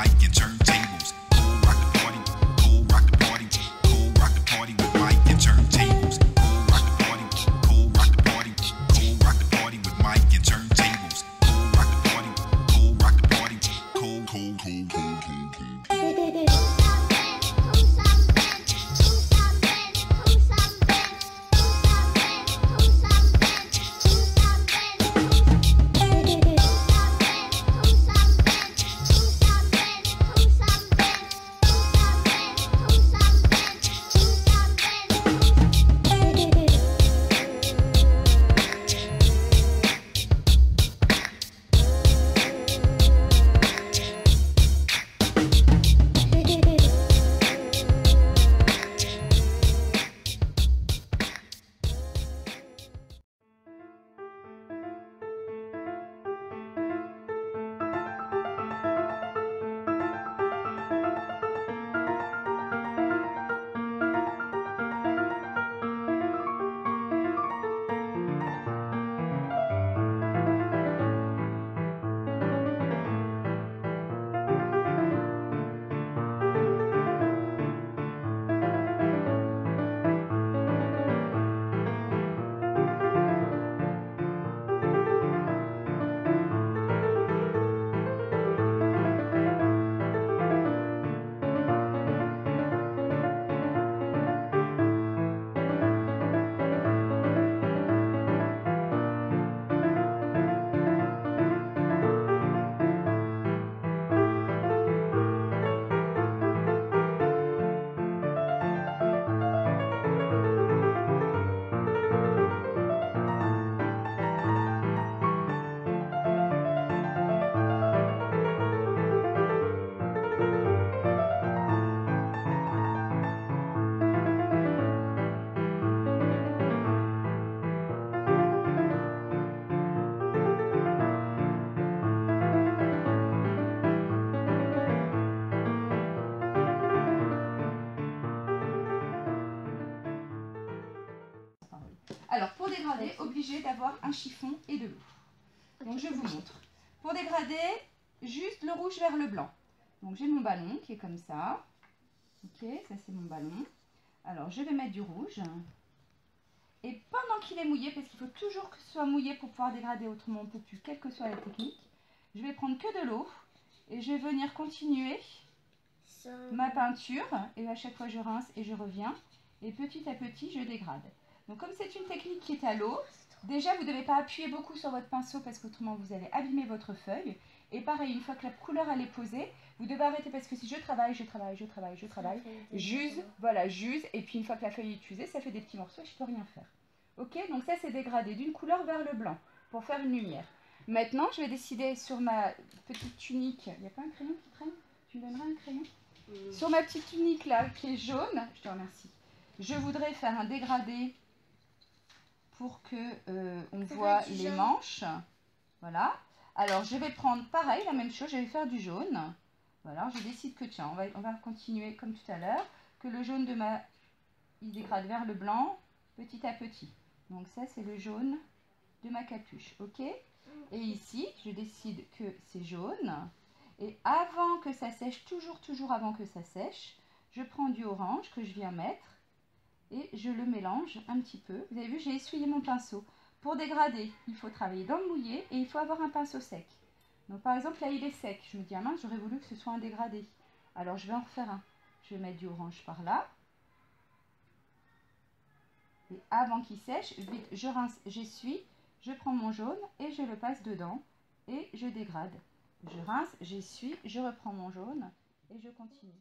Mike and turntables. Cold rock the party, cold rock the party, cold rock the party with Mike and turntables. Cold rock the party, cold rock the party, cold rock the party with Mike and turntables. Cold rock the party, cold rock the party, cold, cold, cold, cold, cold, cold. Alors, pour dégrader, obligé d'avoir un chiffon et de l'eau. Donc, je vous montre. Pour dégrader, juste le rouge vers le blanc. Donc, j'ai mon ballon qui est comme ça. Ok, ça c'est mon ballon. Alors, je vais mettre du rouge. Et pendant qu'il est mouillé, parce qu'il faut toujours que ce soit mouillé pour pouvoir dégrader, autrement on ne peut plus, quelle que soit la technique, je vais prendre que de l'eau et je vais venir continuer ma peinture. Et à chaque fois, je rince et je reviens. Et petit à petit, je dégrade. Donc comme c'est une technique qui est à l'eau, déjà vous ne devez pas appuyer beaucoup sur votre pinceau parce qu'autrement vous allez abîmer votre feuille. Et pareil, une fois que la couleur elle est posée, vous devez arrêter parce que si je travaille, j'use, voilà, j'use. Et puis une fois que la feuille est usée, ça fait des petits morceaux et je ne peux rien faire. Ok, donc ça c'est dégradé d'une couleur vers le blanc pour faire une lumière. Maintenant, je vais décider sur ma petite tunique. Il n'y a pas un crayon qui traîne? Tu me donneras un crayon? Sur ma petite tunique là qui est jaune, je te remercie. Je voudrais faire un dégradé pour que on voit les manches. Voilà. Alors, je vais prendre pareil, la même chose, je vais faire du jaune. Voilà, je décide que tiens, on va continuer comme tout à l'heure, que le jaune de ma... il dégrade vers le blanc, petit à petit. Donc ça, c'est le jaune de ma capuche, ok? Et ici, je décide que c'est jaune. Et avant que ça sèche, toujours avant que ça sèche, je prends du orange que je viens mettre. Et je le mélange un petit peu. Vous avez vu, j'ai essuyé mon pinceau. Pour dégrader, il faut travailler dans le mouillé et il faut avoir un pinceau sec. Donc par exemple, là, il est sec. Je me dis, ah mince, j'aurais voulu que ce soit un dégradé. Alors, je vais en refaire un. Je vais mettre du orange par là. Et avant qu'il sèche, vite, je rince, j'essuie, je prends mon jaune et je le passe dedans et je dégrade. Je rince, j'essuie, je reprends mon jaune et je continue.